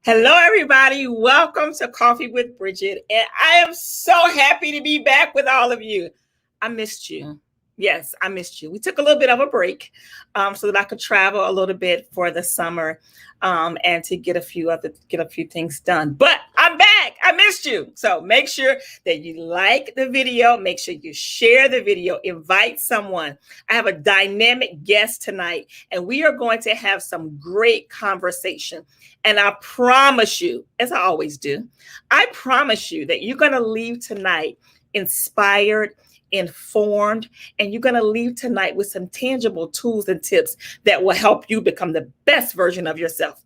Hello, everybody. Welcome to Coffee with Bridget. And I am so happy to be back with all of you. I missed you. Yes, I missed you. We took a little bit of a break so that I could travel a little bit for the summer and to get a few things done. But I'm back. I missed you. So make sure that you like the video. Make sure you share the video. Invite someone. I have a dynamic guest tonight, and we are going to have some great conversation. And I promise you, as I always do, I promise you that you're going to leave tonight inspired, informed, and you're going to leave tonight with some tangible tools and tips that will help you become the best version of yourself.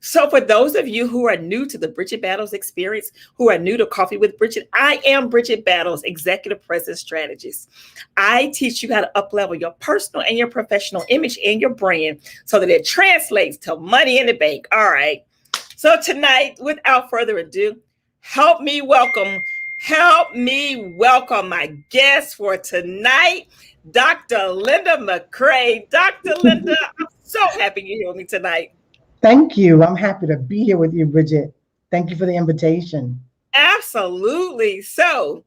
So for those of you who are new to the Bridgett Battles experience, who are new to Coffee with Bridget, I am Bridgett Battles, Executive Presence Strategist. I teach you how to uplevel your personal and your professional image and your brand so that it translates to money in the bank. All right. So tonight, without further ado, help me welcome my guest for tonight, Dr. Linda McCrae. Dr. Linda, I'm so happy you're here with me tonight. Thank you. I'm happy to be here with you, Bridget. Thank you for the invitation. Absolutely. So,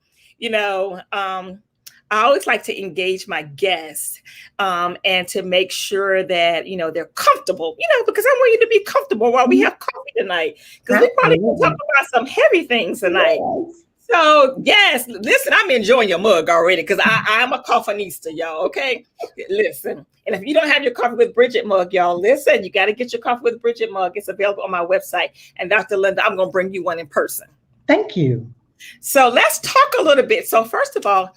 I always like to engage my guests and to make sure that, they're comfortable, because I want you to be comfortable while we have coffee tonight, because we probably can talk about some heavy things tonight. Yes. So, yes, listen, I'm enjoying your mug already because I'm a coffinista, y'all, okay? Listen, and if you don't have your Coffee with Bridget mug, y'all, listen, you got to get your Coffee with Bridget mug. It's available on my website. And Dr. Linda, I'm going to bring you one in person. Thank you. So let's talk a little bit. So first of all,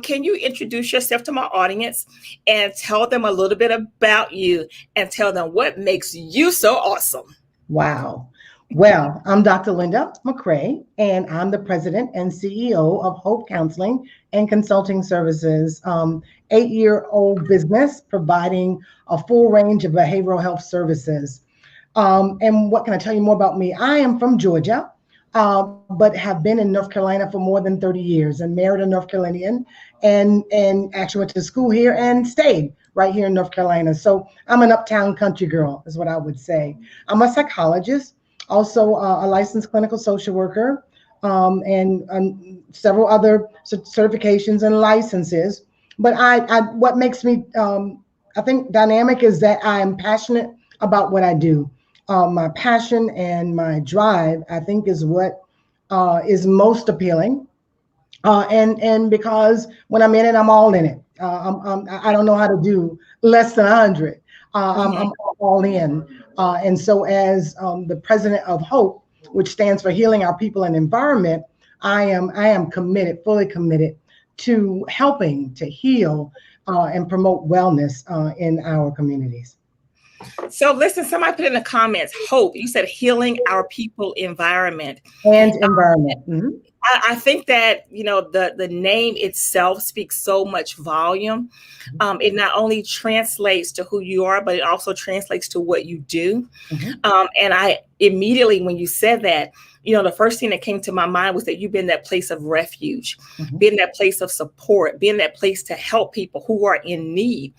can you introduce yourself to my audience and tell them a little bit about you and tell them what makes you so awesome? Wow. Well, I'm Dr. Linda McCrae, and I'm the president and CEO of Hope Counseling and Consulting Services, 8-year-old business providing a full range of behavioral health services. And what can I tell you more about me? I am from Georgia, but have been in North Carolina for more than 30 years and married a North Carolinian and actually went to school here and stayed right here in North Carolina. So I'm an uptown country girl is what I would say. I'm a psychologist, also a licensed clinical social worker, and several other certifications and licenses. But what makes me, I think, dynamic is that I am passionate about what I do. My passion and my drive, I think, is what is most appealing. And because when I'm in it, I'm all in it. I don't know how to do less than 100. I'm all in. And so as the president of HOPE, which stands for Healing Our People and Environment, I am committed, fully committed to helping to heal and promote wellness in our communities. So listen, somebody put in the comments, HOPE, you said Healing Our People Environment. And environment. Mm-hmm. I think that, the name itself speaks so much volume. It not only translates to who you are, but it also translates to what you do. Mm-hmm. And I immediately, when you said that, the first thing that came to my mind was that you've been that place of refuge, mm-hmm. being that place of support, being that place to help people who are in need.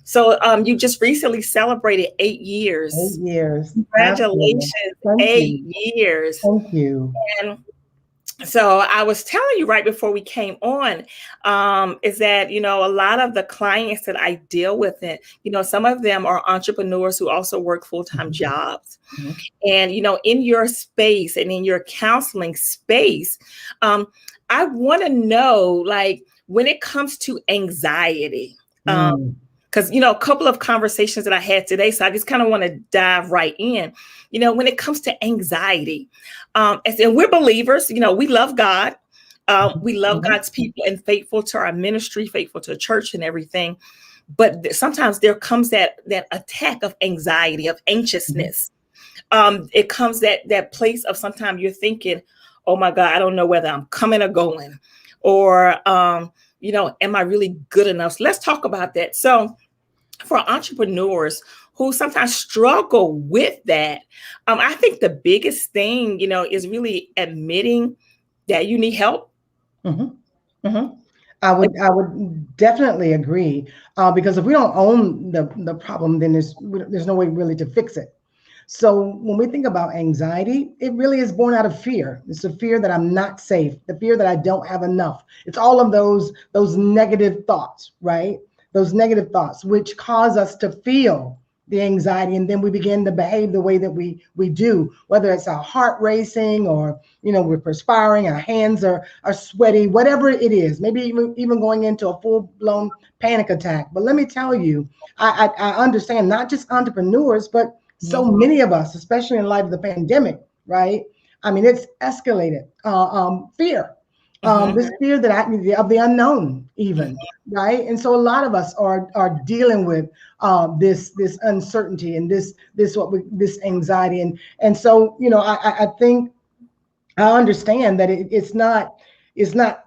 So you just recently celebrated 8 years. 8 years. Congratulations. 8 years. Thank you. And so I was telling you right before we came on, is that, a lot of the clients that I deal with, some of them are entrepreneurs who also work full-time jobs. Mm-hmm. And, in your space and in your counseling space, I want to know, like, when it comes to anxiety, because, a couple of conversations that I had today, so I just kind of want to dive right in. When it comes to anxiety, and we're believers, we love God. We love God's people and faithful to our ministry, faithful to church and everything. But sometimes there comes that attack of anxiety, of anxiousness. It comes that place of sometimes you're thinking, oh, my God, I don't know whether I'm coming or going, or, am I really good enough? So let's talk about that. So for entrepreneurs who sometimes struggle with that, I think the biggest thing, is really admitting that you need help. Mm-hmm. Mm-hmm. I would definitely agree, because if we don't own the problem, then there's no way really to fix it. So when we think about anxiety, it really is born out of fear. It's a fear that I'm not safe, the fear that I don't have enough. It's all of those negative thoughts, right? Those negative thoughts, which cause us to feel the anxiety, and then we begin to behave the way that we do, whether it's our heart racing or we're perspiring, our hands are sweaty, whatever it is, maybe even going into a full-blown panic attack. But let me tell you, I understand not just entrepreneurs, but so many of us, especially in light of the pandemic, right? I mean, it's escalated. Fear. This fear of the unknown, even, right? And so a lot of us are dealing with this uncertainty and this anxiety, and so I think I understand that it's not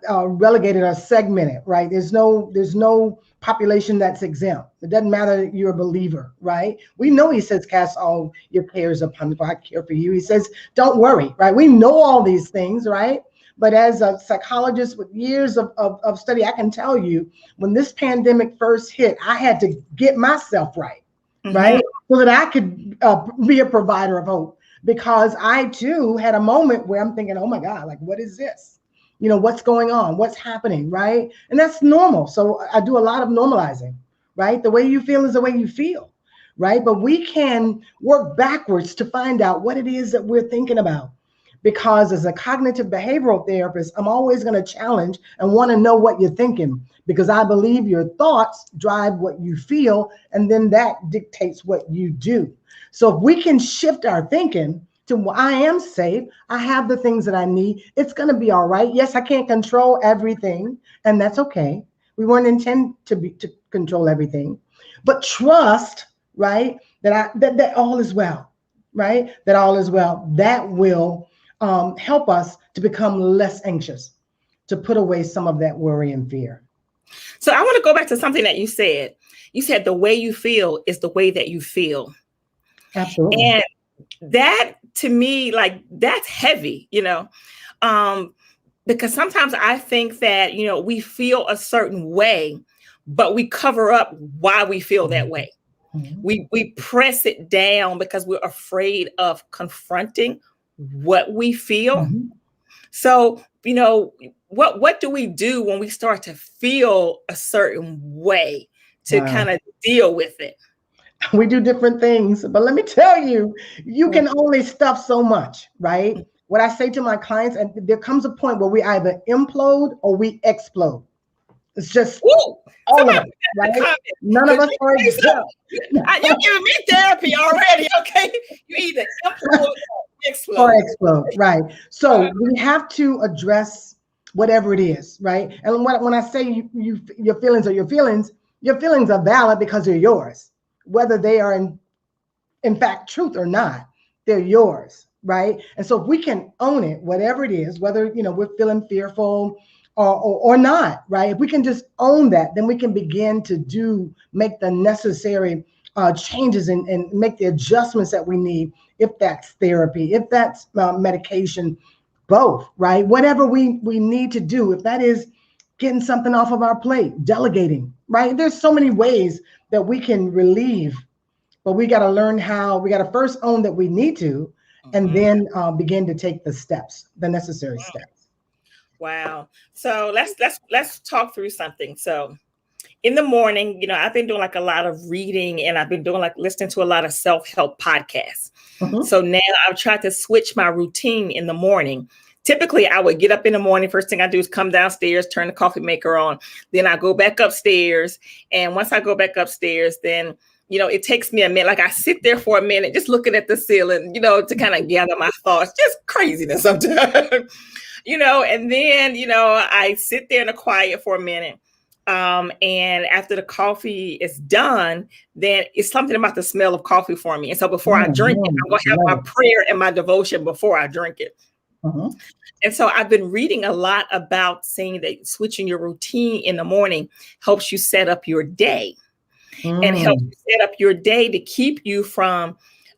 relegated or segmented, right? There's no population that's exempt. It doesn't matter that you're a believer, right? We know he says, cast all your cares upon me, for I care for you. He says, don't worry, right? We know all these things, right? But as a psychologist with years of study, I can tell you, when this pandemic first hit, I had to get myself right, right? So that I could be a provider of hope. Because I too had a moment where I'm thinking, oh my God, like, what is this? What's going on? What's happening, right? And that's normal. So I do a lot of normalizing, right? The way you feel is the way you feel, right? But we can work backwards to find out what it is that we're thinking about. Because as a cognitive behavioral therapist, I'm always going to challenge and want to know what you're thinking, because I believe your thoughts drive what you feel, and then that dictates what you do. So if we can shift our thinking to, I am safe, I have the things that I need, it's going to be all right. Yes, I can't control everything, and that's okay. We weren't intended to control everything, but trust, right, that all is well, right? That all is well. That will help us to become less anxious, to put away some of that worry and fear. So I want to go back to something that you said. You said the way you feel is the way that you feel. Absolutely. And that, to me, like, that's heavy, because sometimes I think that, we feel a certain way, but we cover up why we feel that way. We press it down because we're afraid of confronting what we feel. So, what do we do when we start to feel a certain way to kind of deal with it? We do different things, but let me tell you, you can only stuff so much, right? What I say to my clients, and there comes a point where we either implode or we explode. It's just all of it, right? None of us are exempt. You're giving me therapy already, okay? You either implode or explode. Or explode, right? So we have to address whatever it is, right? And when I say your feelings are your feelings are valid because they're yours. Whether they are in fact truth or not, they're yours, right? And so if we can own it, whatever it is, whether we're feeling fearful or not, right? If we can just own that, then we can begin to make the necessary changes and make the adjustments that we need. If that's therapy, if that's medication, both, right? Whatever we need to do, if that is getting something off of our plate, delegating, right? There's so many ways that we can relieve, but we got to learn how. We got to first own that we need to, and then begin to take the necessary steps. Wow. So let's talk through something. So in the morning, I've been doing like a lot of reading, and I've been doing like listening to a lot of self-help podcasts. So now I've tried to switch my routine in the morning. Typically, I would get up in the morning. First thing I do is come downstairs, turn the coffee maker on. Then I go back upstairs. And once I go back upstairs, then, it takes me a minute. Like, I sit there for a minute, just looking at the ceiling, to kind of gather my thoughts. Just craziness sometimes, and then, I sit there in the quiet for a minute. And after the coffee is done, then it's something about the smell of coffee for me. And so before I drink it, I'm going to have my prayer and my devotion before I drink it. And so I've been reading a lot about saying that switching your routine in the morning helps you set up your day and helps you set up your day to keep you from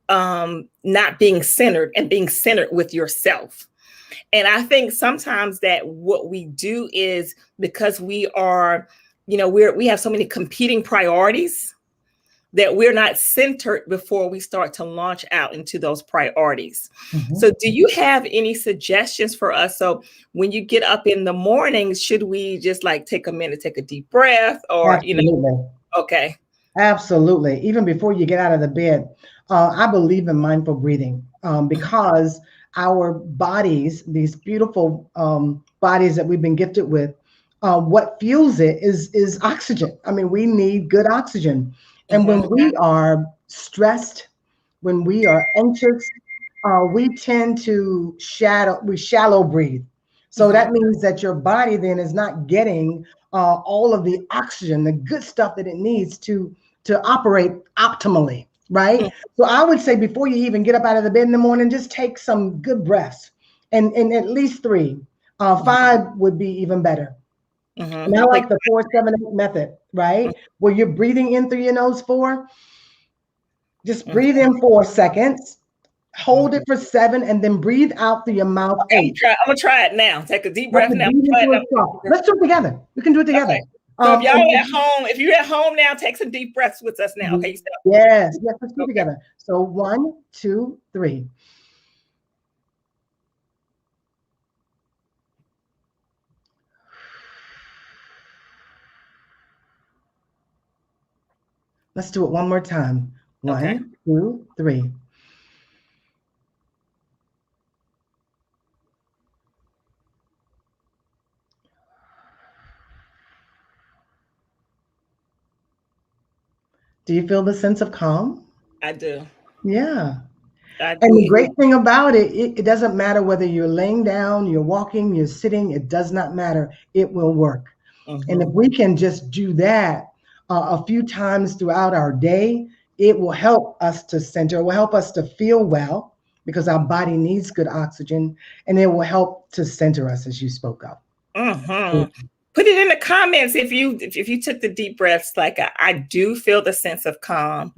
not being centered and being centered with yourself. And I think sometimes that what we do is, because we are, we have so many competing priorities, that we're not centered before we start to launch out into those priorities. Mhm. So do you have any suggestions for us? So when you get up in the morning, should we just like take a minute, take a deep breath, or, Absolutely. okay. Absolutely. Even before you get out of the bed, I believe in mindful breathing because our bodies, these beautiful bodies that we've been gifted with, what fuels it is oxygen. I mean, we need good oxygen. And when we are stressed, when we are anxious, we tend to shallow breathe. So that means that your body then is not getting all of the oxygen, the good stuff that it needs to operate optimally, right? So I would say before you even get up out of the bed in the morning, just take some good breaths, and at least 3. 5 would be even better. And I like the 4-7-8 method, right? Where you're breathing in through your nose 4. Just breathe in 4 seconds, hold it for 7, and then breathe out through your mouth 8. I'm gonna try it now. Take a deep breath now. Let's do it together. We can do it together. Okay. So if y'all at home, if you're at home now, take some deep breaths with us now. Okay. Yes, let's do it together. So 1, 2, 3. Let's do it one more time. 1, 2, 3. Do you feel the sense of calm? I do. Yeah. I do. And the great thing about it, it doesn't matter whether you're laying down, you're walking, you're sitting, it does not matter. It will work. And if we can just do that a few times throughout our day, it will help us to center, it will help us to feel well because our body needs good oxygen, and it will help to center us as you spoke of. Put it in the comments if you took the deep breaths. Like I do feel the sense of calm.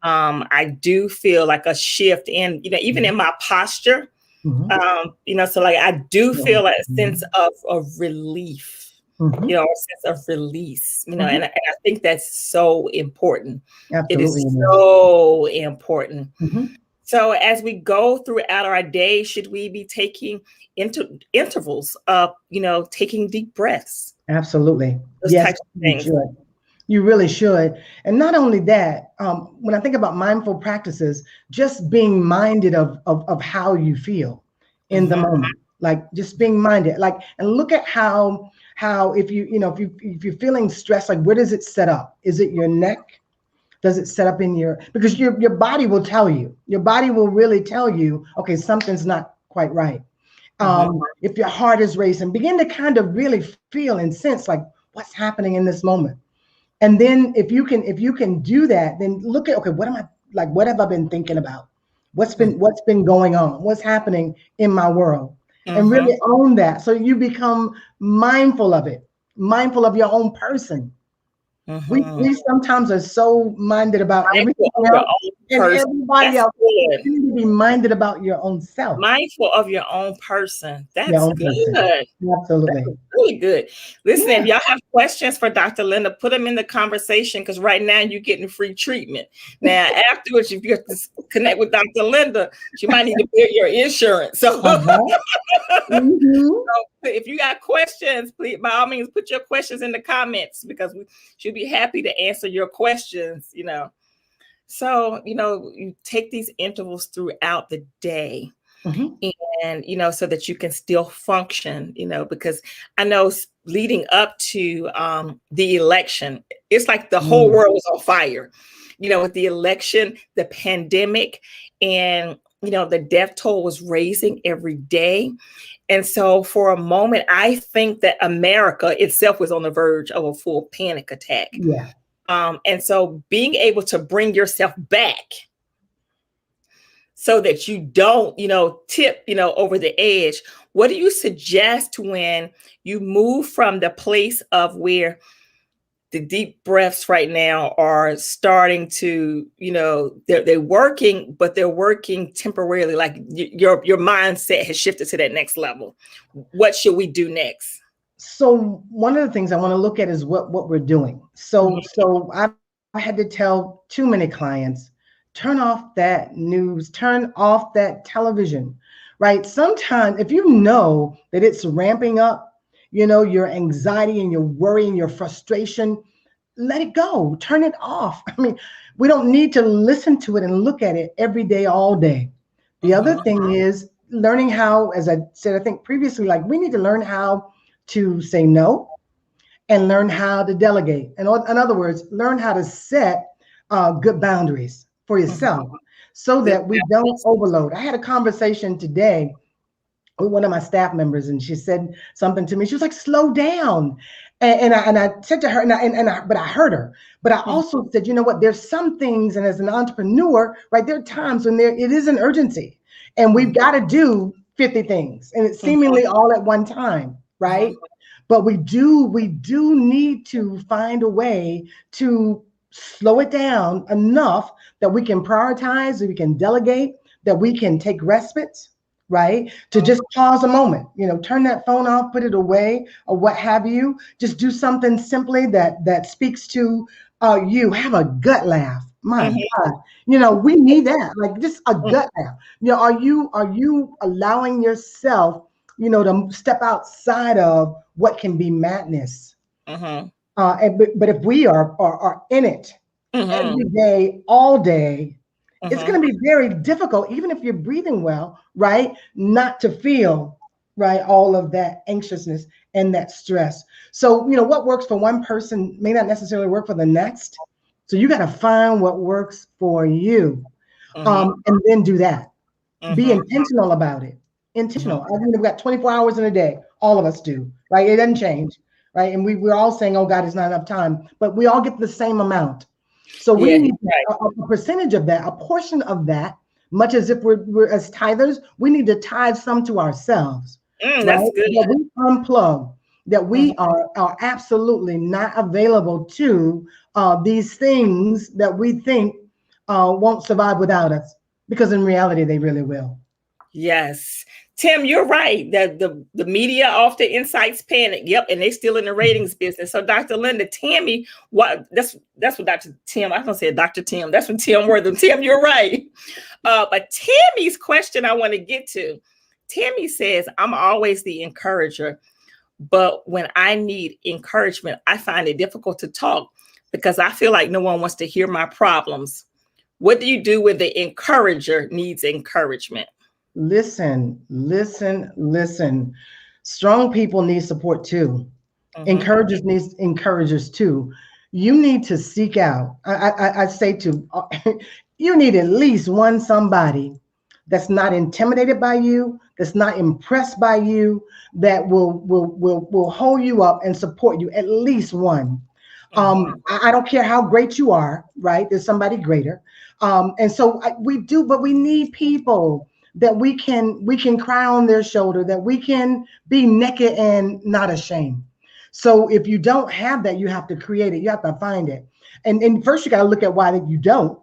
I do feel like a shift in, even in my posture. So like I do feel a sense of relief. A sense of release, and I think that's so important. Absolutely. It is so important. So as we go throughout our day, should we be taking intervals of, taking deep breaths? Absolutely. Those types of things. You should. You really should. And not only that, when I think about mindful practices, just being minded of how you feel in the moment, like just being minded, and look at how if you're feeling stressed, like where does it set up? Is it your neck? Does it set up because your body will tell you, your body will really tell you, okay, something's not quite right. If your heart is racing, begin to kind of really feel and sense like what's happening in this moment. And then if you can do that, then look at, okay, what have I been thinking about? What's been going on? What's happening in my world? And really own that. So you become mindful of it, mindful of your own person. We sometimes are so minded about everything else and everybody else. You need to be minded about your own self. Mindful of your own person. That's good. Absolutely. That's really good. Listen, if y'all have questions for Dr. Linda, put them in the conversation because right now you're getting free treatment. Now, afterwards, if you have to connect with Dr. Linda, she might need to bill your insurance. So, so if you got questions, please, by all means, put your questions in the comments because we should be happy to answer your questions, So, you take these intervals throughout the day and, so that you can still function, because I know leading up to the election, it's like the whole world was on fire, with the election, the pandemic, and, the death toll was raising every day. And so for a moment, I think that America itself was on the verge of a full panic attack. Yeah. And so being able to bring yourself back so that you don't, tip, over the edge. What do you suggest when you move from the place of where the deep breaths right now are starting to, they're working, but they're working temporarily. Like your mindset has shifted to that next level. What should we do next? So one of the things I want to look at is what we're doing. So I had to tell too many clients, turn off that news, turn off that television, right? Sometimes if you know that it's ramping up, your anxiety and your worry and your frustration, let it go, turn it off. I mean, we don't need to listen to it and look at it every day, all day. The other thing is learning how, as I said, I think previously, like we need to learn how to say no and learn how to delegate. And in other words, learn how to set good boundaries for yourself so that we don't overload. I had a conversation today with one of my staff members, and she said something to me. She was like, "Slow down." And I said to her, but I heard her. But I also said, you know what? There's some things, and as an entrepreneur, right, there are times when it is an urgency, and we've got to do 50 things, and it's seemingly all at one time, right? But we do need to find a way to slow it down enough that we can prioritize, that we can delegate, that we can take respites, right? To just pause a moment, turn that phone off, put it away, or what have you. Just do something simply that speaks to you. Have a gut laugh. My God, we need that. Like just a gut laugh. Are you allowing yourself, to step outside of what can be madness? But if we are in it every day, all day, it's going to be very difficult, even if you're breathing well, right? Not to feel, right, all of that anxiousness and that stress. So, what works for one person may not necessarily work for the next. So you got to find what works for you, and then do that. Be intentional about it. Intentional. I mean, we've got 24 hours in a day. All of us do, right? It doesn't change, right? And we're all saying, "Oh God, it's not enough time," but we all get the same amount. So we need a percentage of that, a portion of that, much as if we're as tithers, we need to tithe some to ourselves. Right? That's good. That we unplug, that we are absolutely not available to these things that we think won't survive without us, because in reality, they really will. Yes. Tim, you're right. That the media often incites panic. Yep, and they still in the ratings business. So, Dr. Linda, Tammy, that's what Dr. Tim. I was gonna say Dr. Tim. That's what Tim Wortham. Tim, you're right. But Tammy's question I want to get to. Tammy says, "I'm always the encourager, but when I need encouragement, I find it difficult to talk because I feel like no one wants to hear my problems. What do you do when the encourager needs encouragement?" Listen. Strong people need support too. Encouragers need encouragers too. You need to seek out. I say to you need at least one somebody that's not intimidated by you, that's not impressed by you, that will hold you up and support you. At least one. I don't care how great you are, right? There's somebody greater. And so we do, but we need people that we can cry on their shoulder, that we can be naked and not ashamed. So if you don't have that, you have to create it. You have to find it. And first you got to look at why you don't,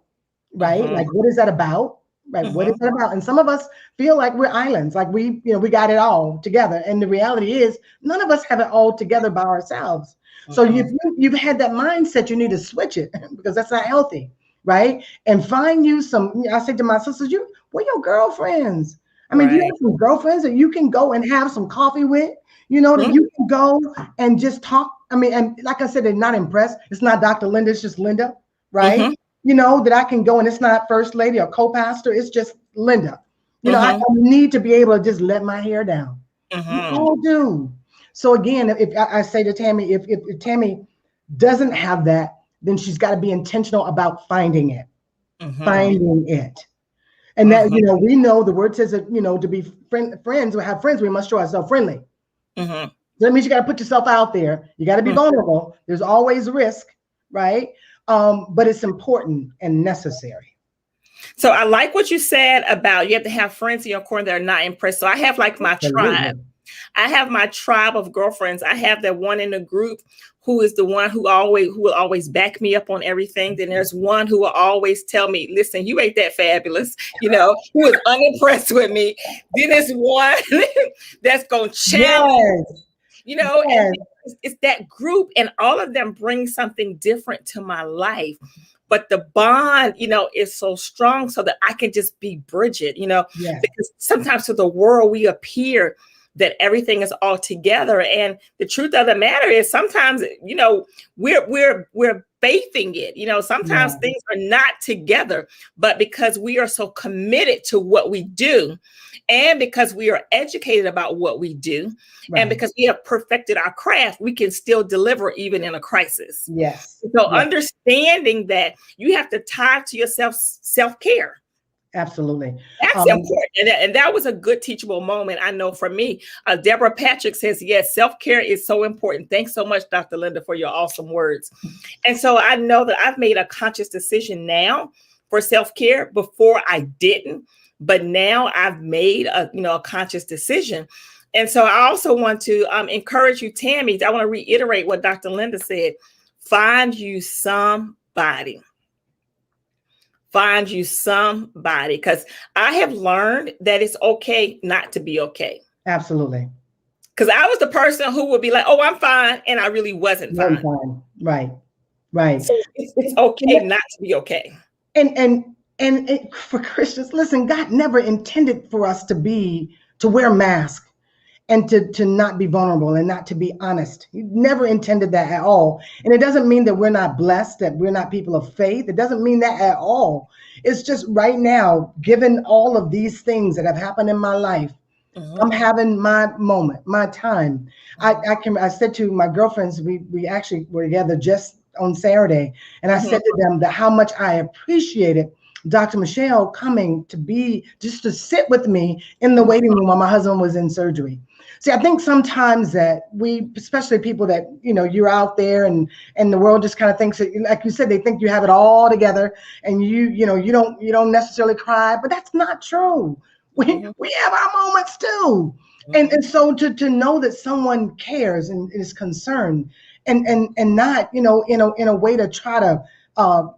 right? Like, what is that about? Right? What is that about? And some of us feel like we're islands, like we got it all together. And the reality is none of us have it all together by ourselves. So if you've had that mindset, you need to switch it because that's not healthy. Right? And find you some, I say to my sisters, where your girlfriends? I mean, do you have some girlfriends that you can go and have some coffee with, that you can go and just talk. I mean, and like I said, they're not impressed. It's not Dr. Linda, it's just Linda, right? That I can go and it's not first lady or co-pastor, it's just Linda. I need to be able to just let my hair down. We all do. So again, if I say to Tammy, if Tammy doesn't have that, then she's got to be intentional about finding it, And that, we know the word says that, to be friends or have friends, we must show ourselves friendly. So that means you got to put yourself out there. You got to be vulnerable. There's always risk, right? But it's important and necessary. So I like what you said about you have to have friends in your corner that are not impressed. So I have like my tribe. I have my tribe of girlfriends. I have that one in the group who is the one who will always back me up on everything. Then there's one who will always tell me, listen, you ain't that fabulous, who is unimpressed with me. Then there's one that's going to challenge. And Yes. it's that group, and all of them bring something different to my life. But the bond, is so strong so that I can just be Bridgett, Yes. because sometimes to the world we appear that everything is all together. And the truth of the matter is sometimes, we're faithing it. Sometimes Yeah. things are not together, but because we are so committed to what we do, and because we are educated about what we do, and Right. because we have perfected our craft, we can still deliver even in a crisis. Yes. So Yes. understanding that you have to tie to yourself self-care. Absolutely. That's important. And that was a good teachable moment, I know, for me. Deborah Patrick says, yes, self-care is so important. Thanks so much, Dr. Linda, for your awesome words. And so I know that I've made a conscious decision now for self-care. Before I didn't, but now I've made a conscious decision. And so I also want to encourage you, Tammy. I want to reiterate what Dr. Linda said. Find you somebody. Find you somebody, because I have learned that it's okay not to be okay. Absolutely. Because I was the person who would be like, oh, I'm fine. And I really wasn't fine. Right. Right. So it's okay not to be okay. And for Christians, listen, God never intended for us to wear masks and to not be vulnerable and not to be honest. He never intended that at all. And it doesn't mean that we're not blessed, that we're not people of faith. It doesn't mean that at all. It's just right now, given all of these things that have happened in my life, I'm having my moment, my time. I said to my girlfriends, we actually were together just on Saturday, and I said to them that how much I appreciated Dr. Michelle coming just to sit with me in the waiting room while my husband was in surgery. See, I think sometimes that we, especially people that, you're out there and the world just kind of thinks that, like you said, they think you have it all together and you don't necessarily cry, but that's not true. We have our moments too. And so to know that someone cares and is concerned and not, in a way to try to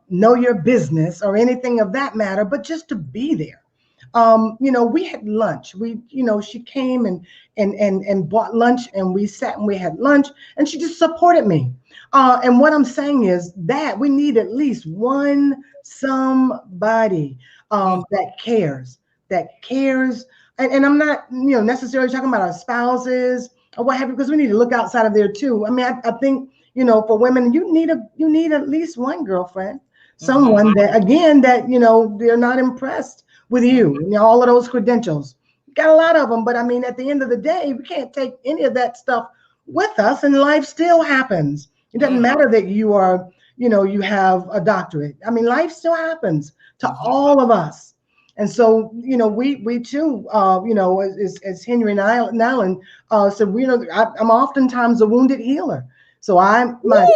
know your business or anything of that matter, but just to be there. We had lunch. She came and bought lunch, and we sat and we had lunch, and she just supported me. And what I'm saying is that we need at least somebody that cares. And I'm not, necessarily talking about our spouses or what have you, because we need to look outside of there too. I mean, I think, for women, you need at least one girlfriend, someone that, again, that, they're not impressed with you, all of those credentials. Got a lot of them, but I mean, at the end of the day, we can't take any of that stuff with us, and life still happens. It doesn't matter that you are, you have a doctorate. I mean, life still happens to all of us. And so, we too, as Henry and Allen said, I'm oftentimes a wounded healer. So I'm that's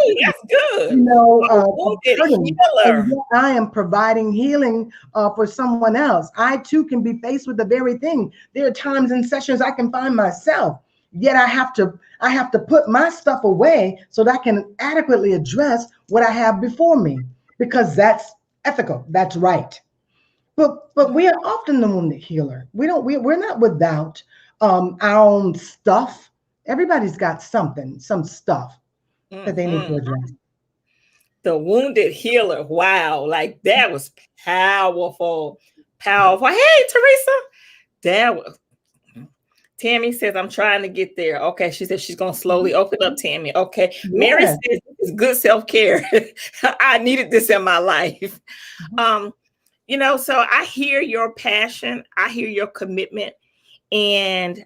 good. Hurting, and yet I am providing healing for someone else. I too can be faced with the very thing. There are times in sessions I can find myself, yet I have to put my stuff away so that I can adequately address what I have before me, because that's ethical, that's right. But we are often the wounded healer. We're not without our own stuff. Everybody's got some stuff that they need to address. The wounded healer. Wow. Like that was powerful. Powerful. Hey, Teresa. That was. Tammy says, I'm trying to get there. Okay. She said she's going to slowly open up, Tammy. Okay. Yeah. Mary says it's good self-care. I needed this in my life. So I hear your passion. I hear your commitment. And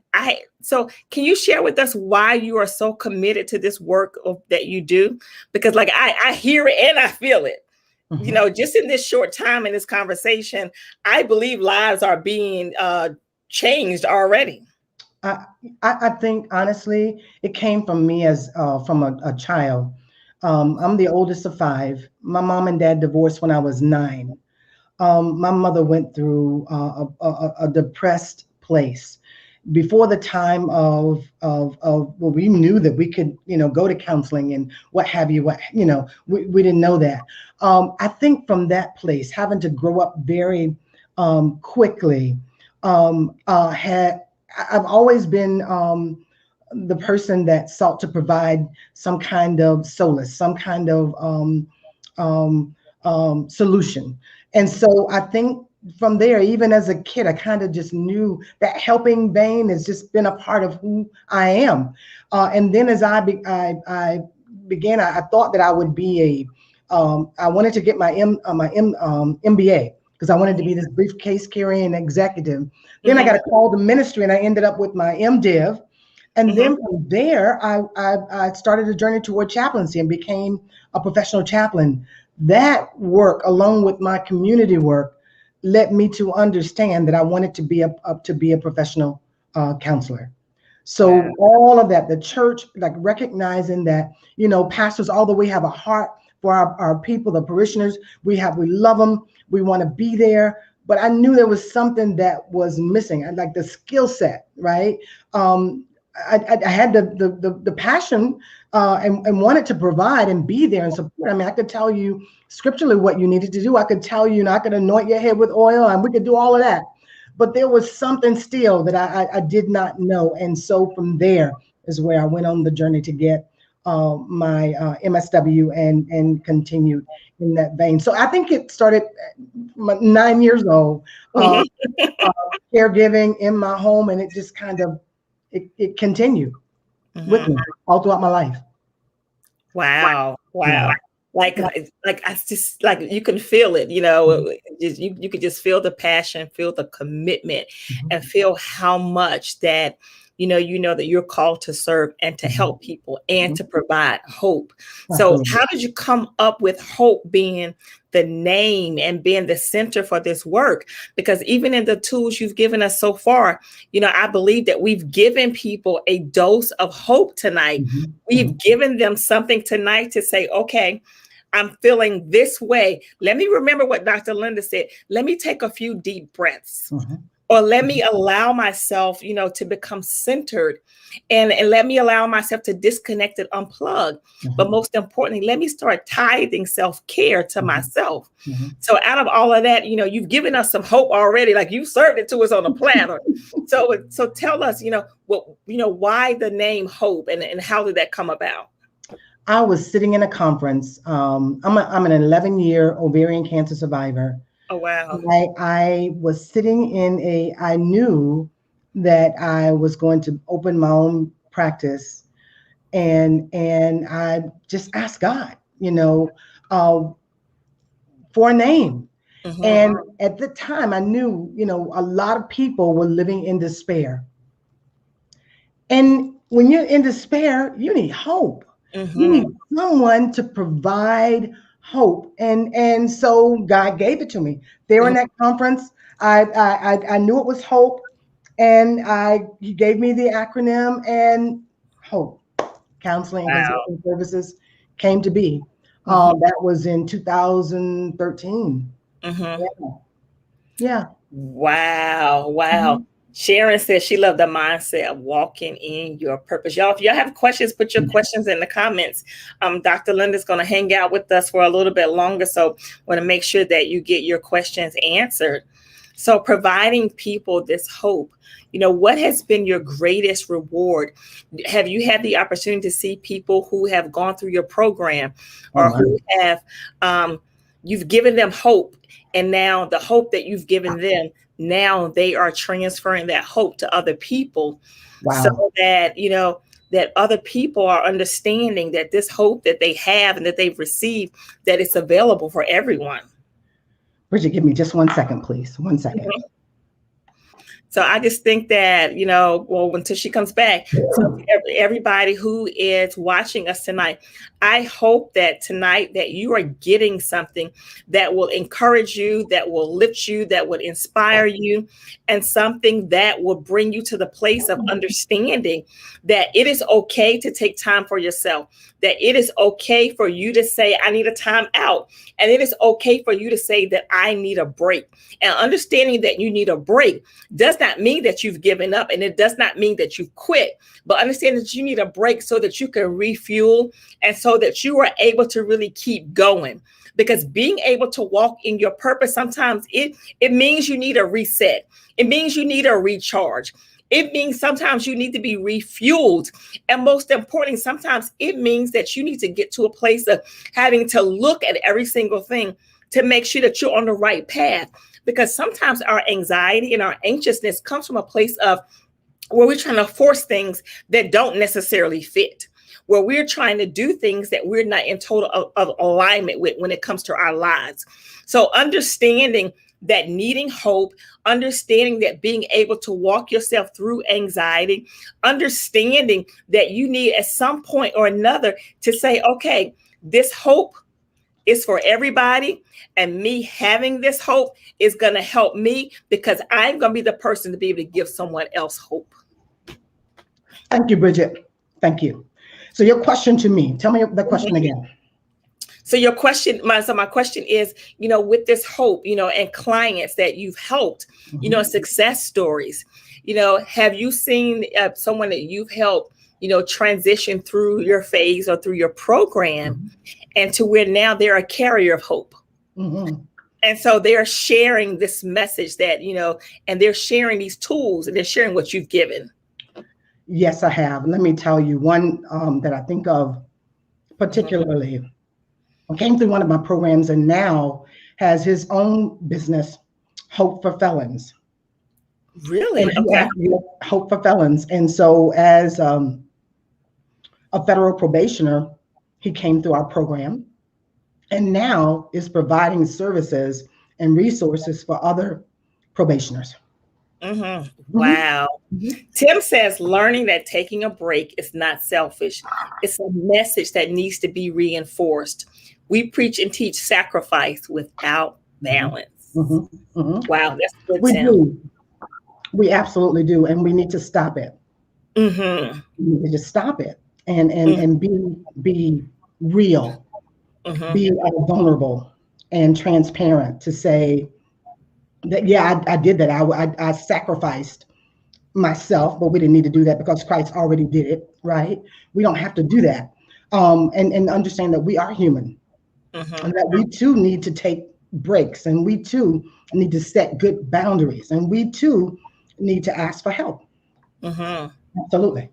so can you share with us why you are so committed to this work that you do? Because like I hear it and I feel it, just in this short time in this conversation, I believe lives are being changed already. I think honestly, it came from me as from a child. I'm the oldest of 5. My mom and dad divorced when I was 9. My mother went through a depressed place before the time of well, we knew that we could, go to counseling and what have you, we didn't know that. I think from that place, having to grow up very quickly, I've always been the person that sought to provide some kind of solace, some kind of solution. And so I think from there, even as a kid, I kind of just knew that helping vein has just been a part of who I am. And then as I began, I thought that I would be I wanted to get my MBA because I wanted to be this briefcase carrying executive. Then I got a call to ministry, and I ended up with my MDiv. And then from there, I started a journey toward chaplaincy and became a professional chaplain. That work, along with my community work, led me to understand that I wanted to be a professional counselor. So all of that, the church, like recognizing that, pastors, although we have a heart for our people, the parishioners, we love them, we want to be there. But I knew there was something that was missing. I like the skill set, right? I had the passion and wanted to provide and be there and support. I mean, I could tell you scripturally what you needed to do. I could tell you, I could anoint your head with oil, and we could do all of that. But there was something still that I did not know. And so from there is where I went on the journey to get my MSW and continued in that vein. So I think it started 9 years old, caregiving in my home, and it just kind of it continued with me all throughout my life. Wow. Like I just, like, you can feel it, you could just feel the passion, feel the commitment, and feel how much that that you're called to serve and to help people and to provide hope. So how did you come up with hope being the name and being the center for this work? Because even in the tools you've given us so far, I believe that we've given people a dose of hope tonight. We've given them something tonight to say, okay, I'm feeling this way. Let me remember what Dr. Linda said. Let me take a few deep breaths. Or let me allow myself, to become centered, and let me allow myself to disconnect and unplug. But most importantly, let me start tithing self-care to myself. So out of all of that, you've given us some hope already, like you served it to us on a platter. So tell us, why the name Hope, and how did that come about? I was sitting in a conference. I'm an 11-year ovarian cancer survivor. Oh, wow. I was sitting I knew that I was going to open my own practice, and I just asked God, for a name. And at the time I knew, a lot of people were living in despair. And when you're in despair, you need hope. You need someone to provide hope, and so God gave it to me. There in that conference, I knew it was hope, and He gave me the acronym, and Hope Counseling and Consulting Services came to be. That was in 2013. Yeah. Wow. Sharon says she loved the mindset of walking in your purpose. Y'all, if y'all have questions, put your questions in the comments. Dr. Linda's going to hang out with us for a little bit longer, so want to make sure that you get your questions answered. So providing people this hope, what has been your greatest reward? Have you had the opportunity to see people who have gone through your program, or who have, you've given them hope, and now the hope that you've given them, now they are transferring that hope to other people, so that, that other people are understanding that this hope that they have and that they've received, that it's available for everyone. Bridgett, give me just 1 second, please. 1 second. So I just think that, until she comes back, so everybody who is watching us tonight, I hope that tonight that you are getting something that will encourage you, that will lift you, that would inspire you, and something that will bring you to the place of understanding that it is okay to take time for yourself, that it is okay for you to say, I need a time out. And it is okay for you to say that I need a break. And understanding that you need a break does not mean that you've given up, and it does not mean that you've quit, but understand that you need a break so that you can refuel, and so that you are able to really keep going. Because being able to walk in your purpose, sometimes it means you need a reset. It means you need a recharge. It means sometimes you need to be refueled. And most importantly, sometimes it means that you need to get to a place of having to look at every single thing to make sure that you're on the right path. Because sometimes our anxiety and our anxiousness comes from a place of where we're trying to force things that don't necessarily fit, where we're trying to do things that we're not in total of alignment with when it comes to our lives. So understanding that needing hope, understanding that being able to walk yourself through anxiety, understanding that you need at some point or another to say, okay, this hope is for everybody. And me having this hope is going to help me because I'm going to be the person to be able to give someone else hope. Thank you, Bridget. Thank you. So your question to me, tell me the question again. So your question, my question is, with this hope, and clients that you've helped, success stories, have you seen someone that you've helped, transition through your phase or through your program and to where now they're a carrier of hope? And so they're sharing this message that, and they're sharing these tools and they're sharing what you've given. Yes, I have. Let me tell you one that I think of particularly. Came through one of my programs and now has his own business, Hope for Felons. Really? Okay. Hope for Felons. And so as a federal probationer, he came through our program and now is providing services and resources for other probationers. Wow. Tim says learning that taking a break is not selfish. It's a message that needs to be reinforced. We preach and teach sacrifice without balance. Wow, that's good, we Tim. Do. We absolutely do. And we need to stop it. We need to just stop it and be real, be vulnerable and transparent to say that, yeah, I did that. I sacrificed myself, but we didn't need to do that because Christ already did it, right? We don't have to do that. And understand that we are human. And that we too need to take breaks, and we too need to set good boundaries, and we too need to ask for help. Absolutely.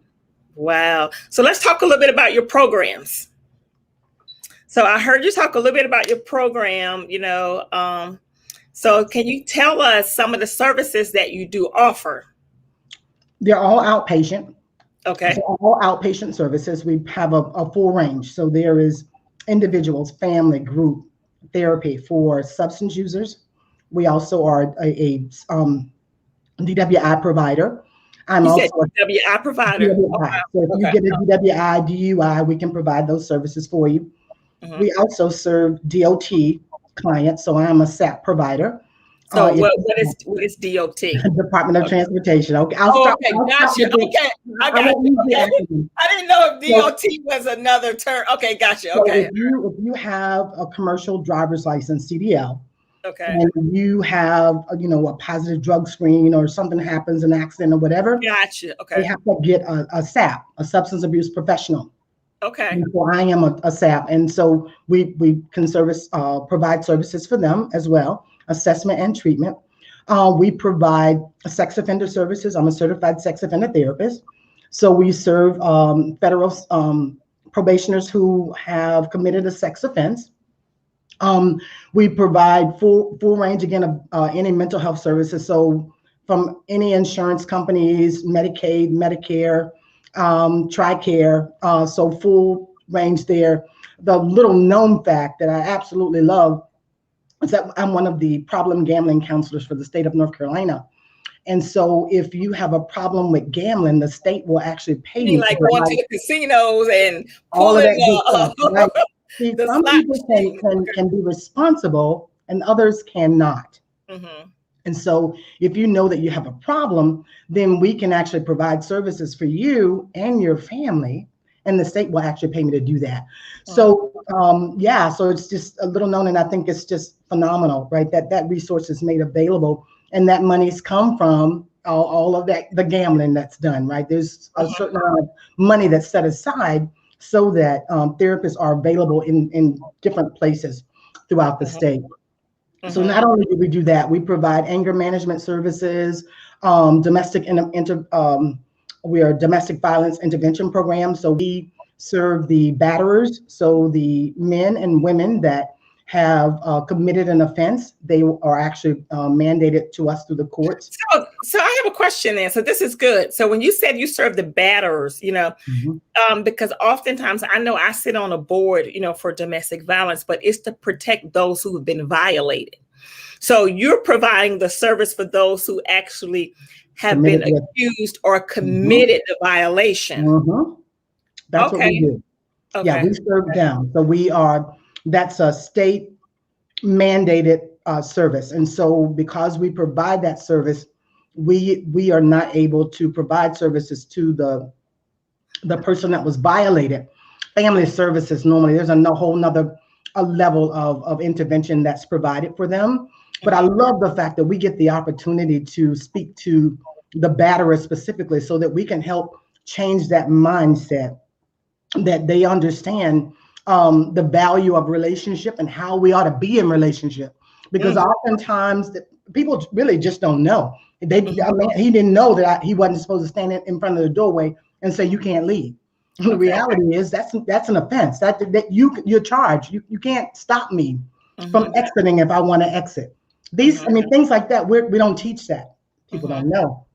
Wow. So let's talk a little bit about your programs. So I heard you talk a little bit about your program, so can you tell us some of the services that you do offer? They're all outpatient. Okay. So all outpatient services. We have a full range. So there is individuals, family, group therapy for substance users. We also are a DWI provider. I'm also a DWI provider. DWI. So if you get a DWI, DUI, we can provide those services for you. We also serve DOT clients. So I'm a SAP provider. So what is DOT? Department of Transportation. Okay. Gotcha. Okay. I got you. I didn't know if DOT was another term. Okay, gotcha. So okay. If you have a commercial driver's license, CDL, okay, and you have a positive drug screen or something happens, an accident or whatever, gotcha. Okay. They have to get a SAP, a substance abuse professional. Okay. And so I am a SAP, and so we can provide services for them as well. Assessment and treatment. We provide sex offender services. I'm a certified sex offender therapist. So we serve federal probationers who have committed a sex offense. We provide full range, again, of any mental health services. So from any insurance companies, Medicaid, Medicare, TRICARE, so full range there. The little known fact that I absolutely love is that I'm one of the problem gambling counselors for the state of North Carolina. And so if you have a problem with gambling, the state will actually pay you. Like going to the casinos and all of that good stuff, right? See, some people can be responsible and others cannot. And so if you know that you have a problem, then we can actually provide services for you and your family, and the state will actually pay me to do that. So so it's just a little known, and I think it's just phenomenal, right? That resource is made available, and that money's come from all of that, the gambling that's done, right? There's a certain amount of money that's set aside so that therapists are available in different places throughout the state. So not only do we do that, we provide anger management services, domestic we are a domestic violence intervention program. So we serve the batterers, so the men and women that have committed an offense. They are actually mandated to us through the courts. So I have a question there. So this is good. So when you said you serve the batterers, because oftentimes I know I sit on a board, for domestic violence, but it's to protect those who have been violated. So you're providing the service for those who actually have been accused or committed the violation. That's what we do. Okay. Yeah, we serve them. So that's a state mandated service. And so because we provide that service, we are not able to provide services to the person that was violated. Family services, normally there's a whole nother level of intervention that's provided for them. But I love the fact that we get the opportunity to speak to the batterer specifically so that we can help change that mindset, that they understand the value of relationship and how we ought to be in relationship. Because oftentimes people really just don't know. He didn't know that he wasn't supposed to stand in front of the doorway and say, you can't leave. Okay. The reality is that's an offense that you're charged. You can't stop me from exiting if I want to exit. Things like that, we don't teach that. People don't know.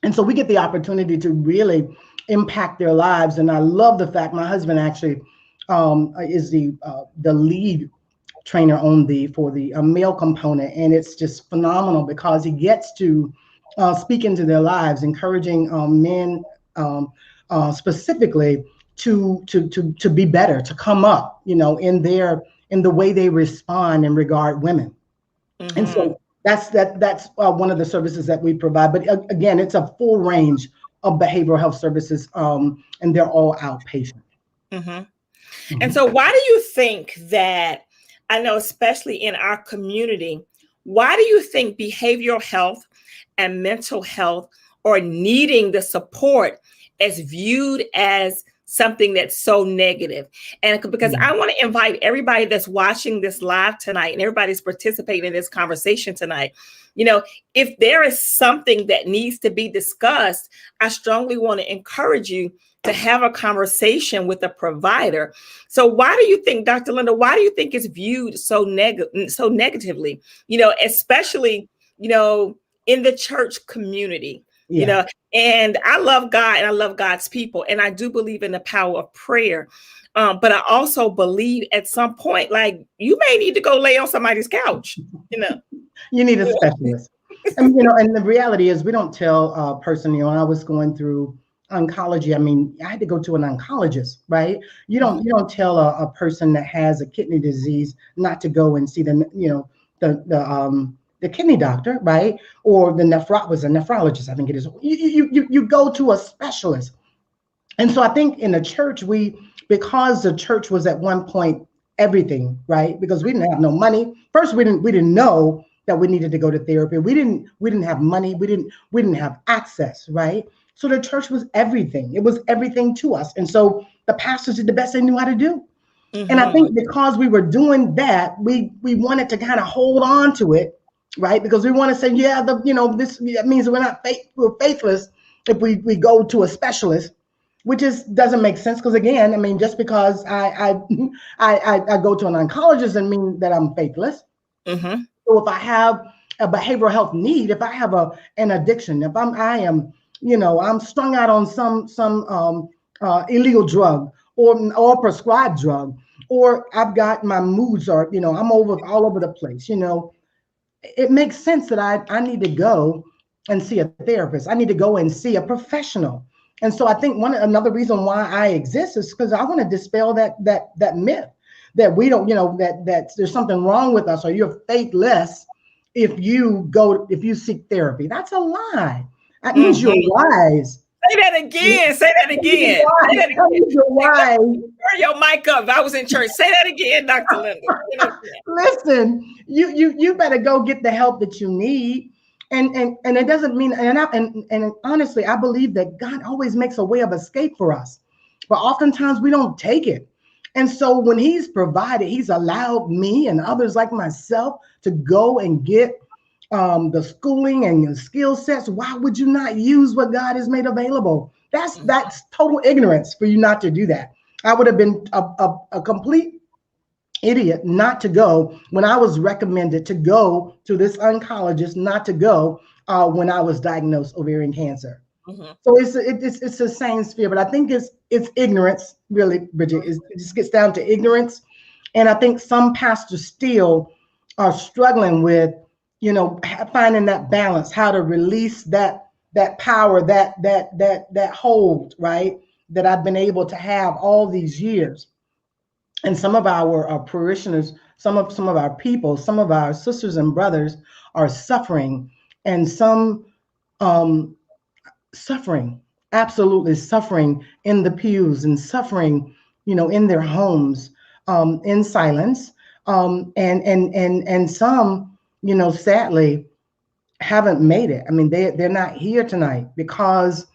And so we get the opportunity to really impact their lives. And I love the fact my husband actually is the lead trainer for the male component. And it's just phenomenal because he gets to speak into their lives, encouraging men specifically to be better, to come up, in the way they respond and regard women. And so that's one of the services that we provide. But again, it's a full range of behavioral health services, and they're all outpatient. And so why do you think that, I know especially in our community, why do you think behavioral health and mental health are needing the support as viewed as something that's so negative? And because I want to invite everybody that's watching this live tonight and everybody's participating in this conversation tonight, if there is something that needs to be discussed, I strongly want to encourage you to have a conversation with a provider. So why do you think, Dr. Linda, why do you think it's viewed so negatively, especially, in the church community? And I love God and I love God's people. And I do believe in the power of prayer. But I also believe at some point, like, you may need to go lay on somebody's couch, You need a specialist. And, and the reality is we don't tell a person, I was going through oncology. I had to go to an oncologist, right? You don't tell a person that has a kidney disease not to go and see the kidney doctor, right? Or the nephrologist, I think it is. You go to a specialist. And so I think in the church, because the church was at one point everything, right? Because we didn't have no money. First, we didn't know that we needed to go to therapy. We didn't have money. We didn't have access, right? So the church was everything. It was everything to us. And so the pastors did the best they knew how to do. And I think because we were doing that, we wanted to kind of hold on to it, right? Because we want to say, that means we're faithless if we go to a specialist, which doesn't make sense. Because again, just because I go to an oncologist doesn't mean that I'm faithless. So if I have a behavioral health need, if I have an addiction, if I'm strung out on some illegal drug or prescribed drug, or I've got my moods are, I'm all over the place, it makes sense that I need to go and see a therapist. I need to go and see a professional. And so I think another reason why I exist is because I want to dispel that myth that we don't, that there's something wrong with us or you're faithless if you seek therapy. That's a lie. That means you're wise. Say that again. You're wise. Turn your mic up. If I was in church. Say that again, Dr. Linda. Listen, you better go get the help that you need. And it doesn't mean, and honestly, I believe that God always makes a way of escape for us. But oftentimes we don't take it. And so when he's provided, he's allowed me and others like myself to go and get the schooling and your skill sets, why would you not use what God has made available? That's total ignorance for you not to do that. I would have been a complete idiot not to go when I was recommended to go to this oncologist, not to go when I was diagnosed ovarian cancer. So it's the same sphere, but I think it's ignorance, really, Bridgett. It just gets down to ignorance, and I think some pastors still are struggling with, finding that balance, how to release that power, that hold, right, that I've been able to have all these years. And some of our parishioners, some of our people, some of our sisters and brothers are suffering, and some suffering, absolutely suffering in the pews and suffering, in their homes, in silence, and some, sadly, haven't made it. I mean, they're not here tonight because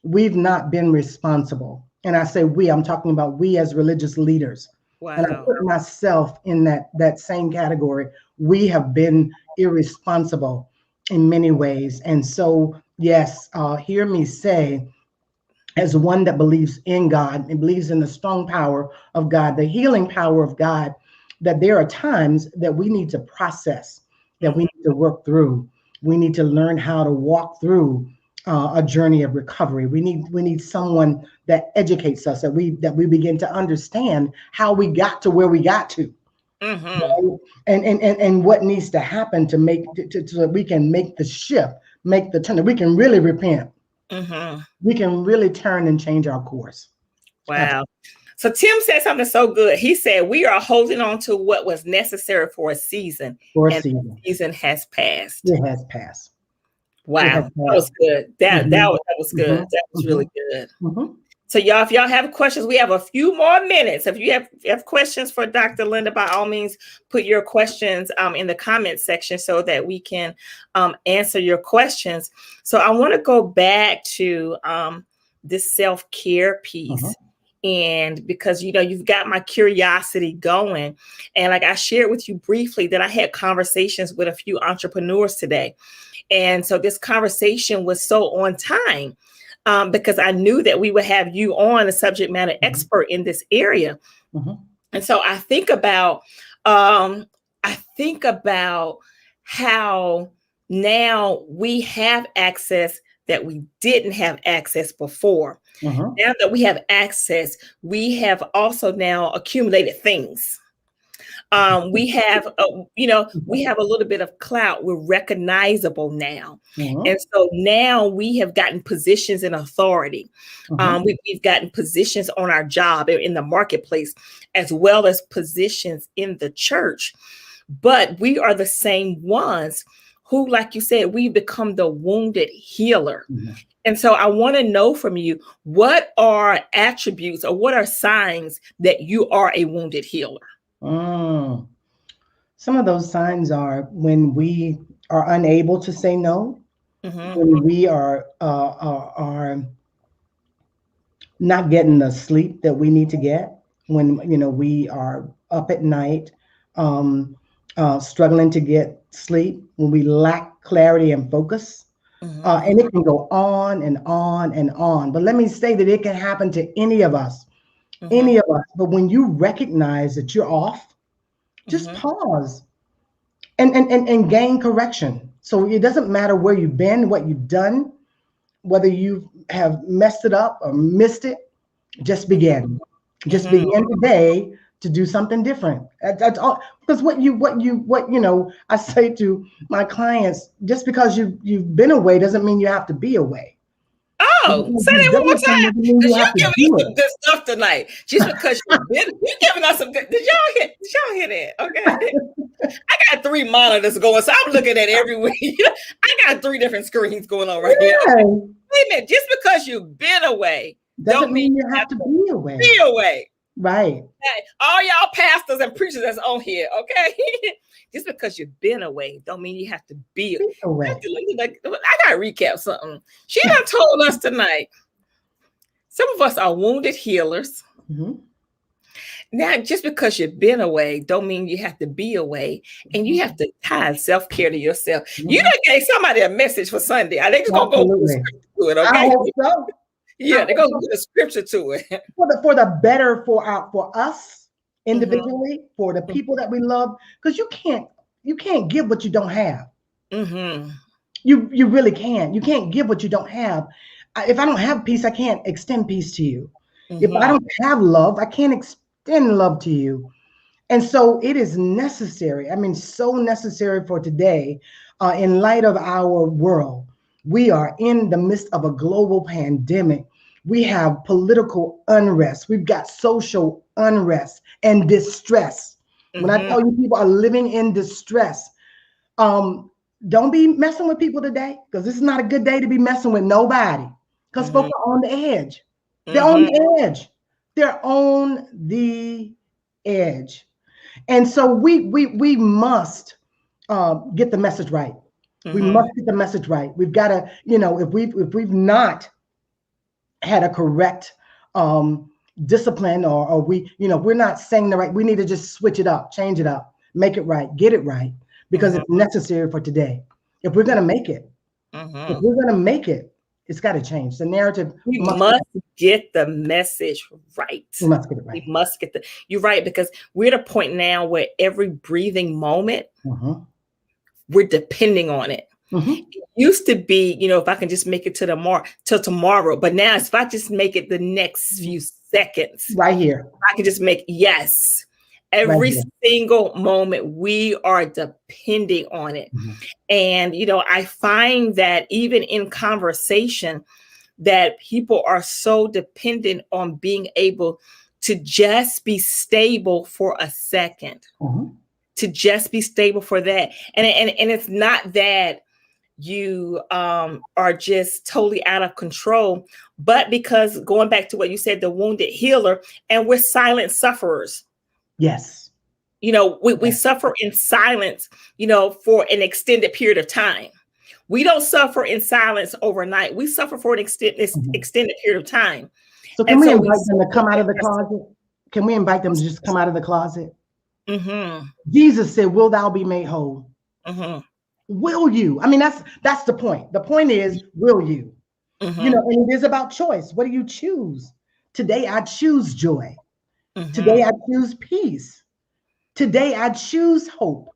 we've not been responsible. And I say we, I'm talking about we as religious leaders. Wow. And I put myself in that same category. We have been irresponsible in many ways. And so, yes, hear me say, as one that believes in God and believes in the strong power of God, the healing power of God, that there are times that we need to process, that we need to work through. We need to learn how to walk through a journey of recovery. We need someone that educates us, that we begin to understand how we got to where we got to, right? And what needs to happen to make so that we can make the shift, make the turn, that we can really repent. We can really turn and change our course. Wow. So Tim said something so good. He said, we are holding on to what was necessary for a season. The season has passed. It has passed. Wow. That was good. That was good. That was really good. So y'all, if y'all have questions, we have a few more minutes. If you have questions for Dr. Linda, by all means, put your questions in the comment section so that we can answer your questions. So I want to go back to this self-care piece. And because, you've got my curiosity going. And like I shared with you briefly that I had conversations with a few entrepreneurs today. And so this conversation was so on time because I knew that we would have you on, a subject matter expert in this area. And so I think about how now we have access that we didn't have access before. Now that we have access, we have also now accumulated things. We have a little bit of clout. We're recognizable now. And so now we have gotten positions in authority. We've gotten positions on our job in the marketplace, as well as positions in the church. But we are the same ones who, like you said, we've become the wounded healer. And so I want to know from you, what are attributes or what are signs that you are a wounded healer? Some of those signs are when we are unable to say no, when we are not getting the sleep that we need to get, when we are up at night, struggling to get sleep, when we lack clarity and focus. And it can go on and on and on. But let me say that it can happen to any of us. But when you recognize that you're off, just pause and gain correction. So it doesn't matter where you've been, what you've done, whether you have messed it up or missed it, just begin. Just begin today to do something different. That's all. Because I say to my clients, just because you've been away doesn't mean you have to be away. Oh, say that one more time. Because you're giving us some good stuff tonight. Just because you're giving us some good. Did y'all hear that? Okay. I got 3 monitors going, so I'm looking at every week. I got 3 different screens going on right here. Wait a minute. Just because you've been away doesn't mean you have to be away. Be away. Right. All y'all pastors and preachers that's on here, okay? Just because you've been away don't mean you have to be away. I gotta recap something. She done told us tonight. Some of us are wounded healers. Now, just because you've been away, don't mean you have to be away, and you have to tie self-care to yourself. You Mhm. done gave somebody a message for Sunday. Are they just gonna go put a Absolutely. scripture to it? I Okay, hope so. I yeah, they're hope gonna so. put a scripture to it. For the better for us Hmm. individually, for the people that we love, because you can't give what you don't have. Hmm. You really can't. You can't give what you don't have. If I don't have peace, I can't extend peace to you. If I Hmm. don't have love, I can't extend love to you. And so it is necessary. I mean, so necessary for today, in light of our world. We are in the midst of a global pandemic. We have political unrest. We've got social unrest and distress. When I Hmm. tell you people are living in distress, um, don't be messing with people today, because this is not a good day to be messing with nobody. Because Hmm. folks are on the edge. They're on Hmm. the edge. They're on the edge. And so we must get the message right. We Hmm. must get the message right. We've got to, if we've not had a correct discipline, or we're not saying the right, we need to just switch it up, change it up, make it right, get it right, because Hmm. it's necessary for today. If we're gonna make it, if Hmm. we're gonna make it, it's got to change. The narrative We must. must get the message right. We must get it We right. must get the. You're right, because we're at a point now where every breathing moment Hmm. we're depending on it. Hmm. It used to be, if I can just make it to till tomorrow, but now if I just make it the next few seconds, Right here, I can just make yes. right Every here. single moment we are depending on it. Mhm. And I find that even in conversation, that people are so dependent on being able to just be stable for a second, Mhm. to just be stable for that. And it's not that you are just totally out of control, but because, going back to what you said, the wounded healer, and we're silent sufferers. Yes. We Yes. suffer in silence, for an extended period of time. We don't suffer in silence overnight. We suffer for an Mhm. extended period of time. So can And we so we invite them to suffer come out in of the closet? Can we invite them to just come out of the closet? mm-hmm, Jesus said, "Will thou be made whole?" mm-hmm, Will you? I mean, that's the point. The point is, will you? mm-hmm, And it is about choice. What do you choose? Today I choose joy. mm-hmm, Today I choose peace. Today I choose hope.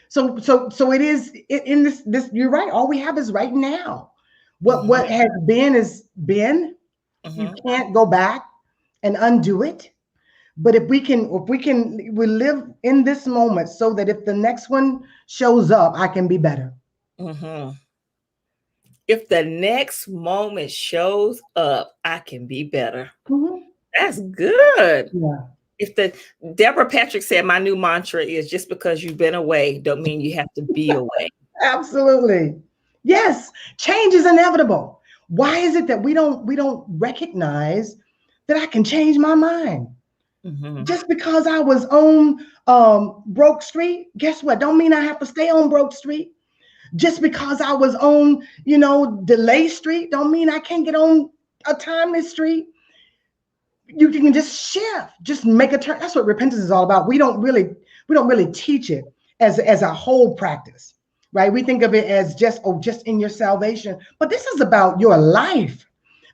So in this. You're right. All we have is right now. What has been is been. You mm-hmm, can't go back and undo it. But we live in this moment, so that if the next one shows up, I can be better. mm-hmm. If the next moment shows up, I can be better. Mhm. That's good. Yeah, If the Deborah Patrick said, my new mantra is, just because you've been away don't mean you have to be away. absolutely. Yes, change is inevitable. Why is it that we don't recognize that I can change my mind? Mm-hmm. Just because I was on Broke Street, guess what? Don't mean I have to stay on Broke Street. Just because I was on, Delay Street, don't mean I can't get on a timely street. You can just shift, just make a turn. That's what repentance is all about. We don't really teach it as a whole practice, right? We think of it as just in your salvation, but this is about your life.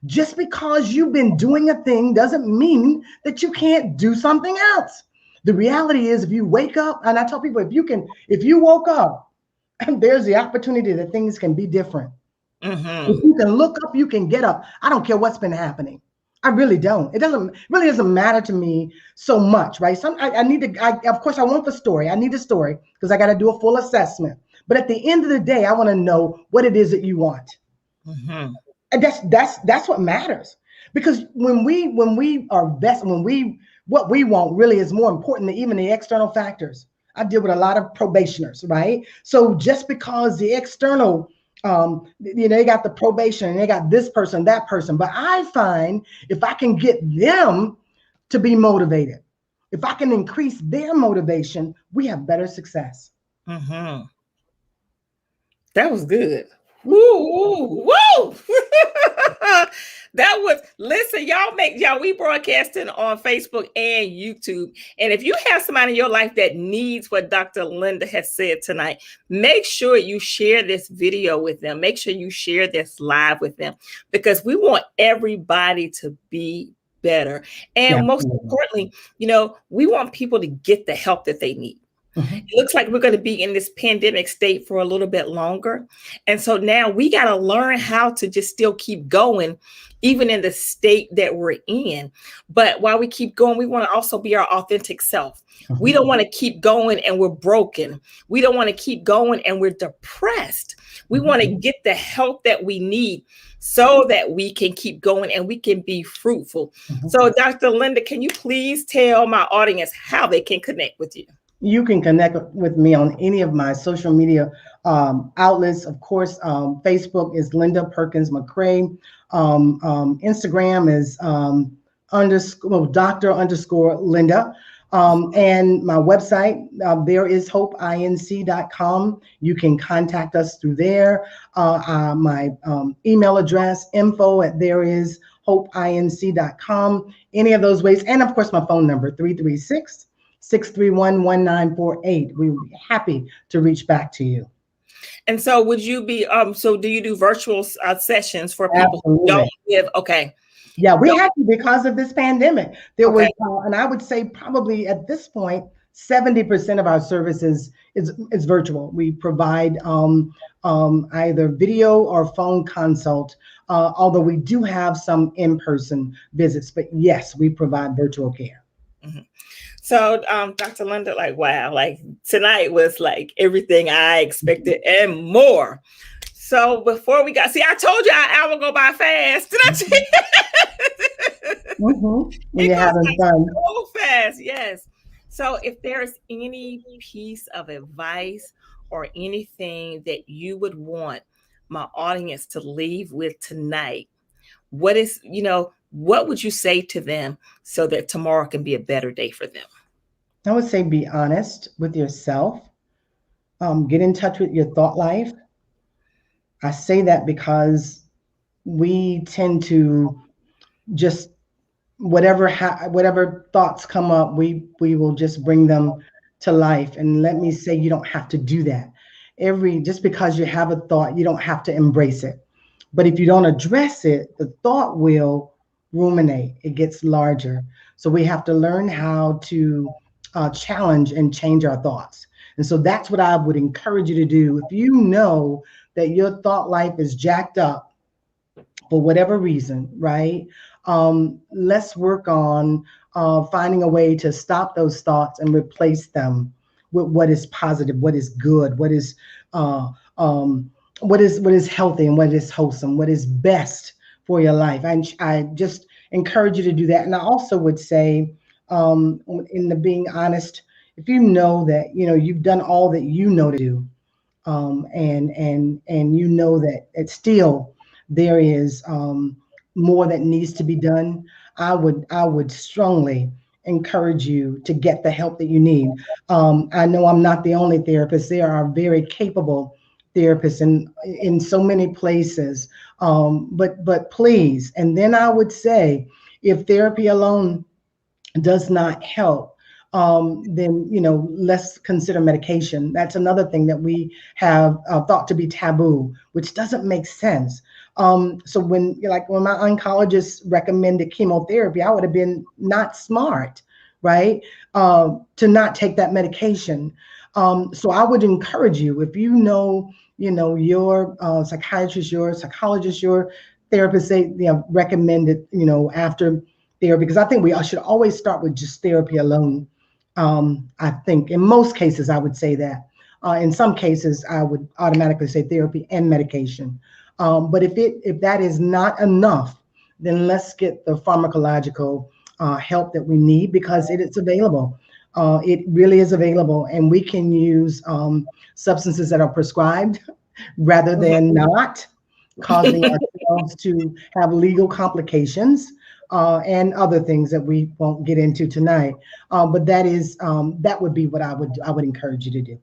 Just because you've been doing a thing doesn't mean that you can't do something else. The reality is, if you wake up, and I tell people, if you woke up, there's the opportunity that things can be different. If Mm-hmm. you can look up, you can get up. I don't care what's been happening. I really don't. It really doesn't matter to me so much, right? I need to. Of course, I want the story. I need the story because I got to do a full assessment. But at the end of the day, I want to know what it is that you want. Mm-hmm. And that's what matters. Because when we are best, what we want really is more important than even the external factors. I deal with a lot of probationers, right? So just because the external, they got the probation and they got this person, that person, but I find if I can get them to be motivated, if I can increase their motivation, we have better success. Mm-hmm. That was good. Woo, woo, woo. That was, listen, y'all, we broadcasting on Facebook and YouTube. And if you have somebody in your life that needs what Dr. Linda has said tonight, make sure you share this video with them. Make sure you share this live with them, because we want everybody to be better. And most importantly, we want people to get the help that they need. It looks like we're going to be in this pandemic state for a little bit longer. And so now we got to learn how to just still keep going, even in the state that we're in. But while we keep going, we want to also be our authentic self. We don't want to keep going and we're broken. We don't want to keep going and we're depressed. We want to get the help that we need so that we can keep going and we can be fruitful. So Dr. Linda, can you please tell my audience how they can connect with you? You can connect with me on any of my social media outlets. Of course, Facebook is Linda Perkins McCrae. Instagram is Dr._Linda. And my website, there is hopeinc.com. You can contact us through there. My email address, info@thereishopeinc.com. Any of those ways. And of course, my phone number, 336-631-1948. We would be happy to reach back to you. And so would you be, so do you do virtual sessions for people who don't live? Okay. Yeah, we had to because of this pandemic. There was, and I would say probably at this point, 70% of our services is virtual. We provide either video or phone consult, although we do have some in-person visits, but yes, we provide virtual care. So, Dr. Linda, wow, tonight was everything I expected and more. So before we got, I told you our hour go by fast. Did I tell you? You're having fun. So fast, yes. So if there's any piece of advice or anything that you would want my audience to leave with tonight, what would you say to them so that tomorrow can be a better day for them? I would say be honest with yourself. Get in touch with your thought life. I say that because we tend to just whatever thoughts come up, we will just bring them to life. And let me say, you don't have to do that. Just because you have a thought, you don't have to embrace it. But if you don't address it, the thought will ruminate. It gets larger. So we have to learn how to challenge and change our thoughts. And so that's what I would encourage you to do. If you know that your thought life is jacked up for whatever reason, right? Let's work on finding a way to stop those thoughts and replace them with what is positive, what is good, what is healthy and what is wholesome, what is best for your life. And I just encourage you to do that. And I also would say, in the being honest, if you know that you've done all that you know to do, and you know that it's still there is more that needs to be done, I would strongly encourage you to get the help that you need. I know I'm not the only therapist. There are very capable therapists in so many places, but please. And then I would say, if therapy alone does not help, then let's consider medication. That's another thing that we have thought to be taboo, which doesn't make sense. So when my oncologist recommended chemotherapy, I would have been not smart, right, to not take that medication. So I would encourage you, if your psychiatrist, your psychologist, your therapist, they recommended after therapy, because I think we should always start with just therapy alone. I think in most cases, I would say that. In some cases, I would automatically say therapy and medication. But if that is not enough, then let's get the pharmacological help that we need, because it is available. It really is available, and we can use substances that are prescribed rather than not, causing ourselves to have legal complications. And other things that we won't get into tonight. But that would be what I would encourage you to do.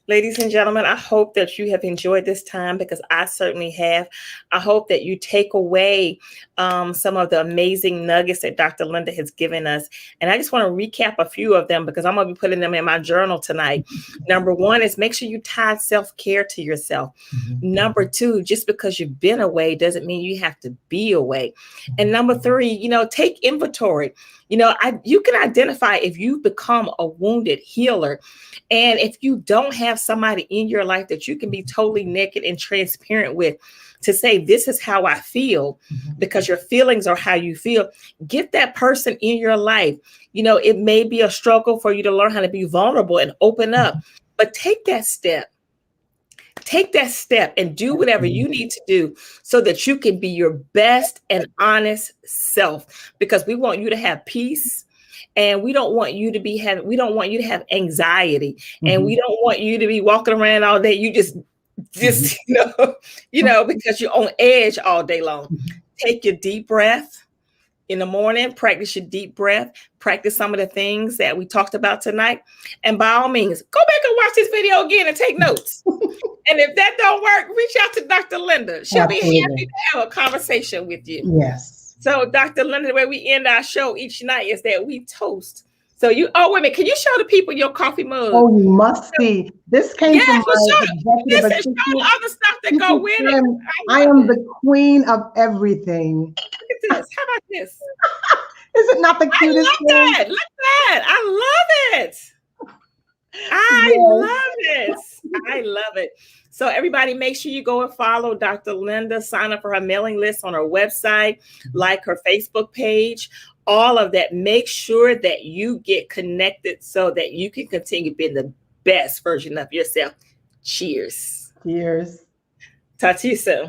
Ladies and gentlemen, I hope that you have enjoyed this time because I certainly have. I hope that you take away some of the amazing nuggets that Dr. Linda has given us. And I just want to recap a few of them because I'm going to be putting them in my journal tonight. Number one is make sure you tie self-care to yourself. Number two, just because you've been away doesn't mean you have to be away. And number three, take inventory. You can identify if you've become a wounded healer. And if you don't have somebody in your life that you can be totally naked and transparent with to say, this is how I feel, because your feelings are how you feel, get that person in your life. It may be a struggle for you to learn how to be vulnerable and open up, but take that step. Take that step and do whatever you need to do so that you can be your best and honest self, because we want you to have peace. And we don't want you to have anxiety, and we don't want you to be walking around all day. You just because you're on edge all day long. Take your deep breath in the morning, practice your deep breath, practice some of the things that we talked about tonight. And by all means, go back and watch this video again and take notes. And if that don't work, reach out to Dr. Linda. She'll be happy to have a conversation with you. Yes. So, Dr. Linda, the way we end our show each night is that we toast. So wait a minute, can you show the people your coffee mug? Oh, you must see. This came from my executive assistant. Show the other stuff that go with it. I am the queen of everything. Look at this. How about this? Is it not the cutest thing? Look at that. I love it. I love it. So everybody, make sure you go and follow Dr. Linda, sign up for her mailing list on her website, like her Facebook page, all of that. Make sure that you get connected so that you can continue being the best version of yourself. Cheers. Cheers. Talk to you soon.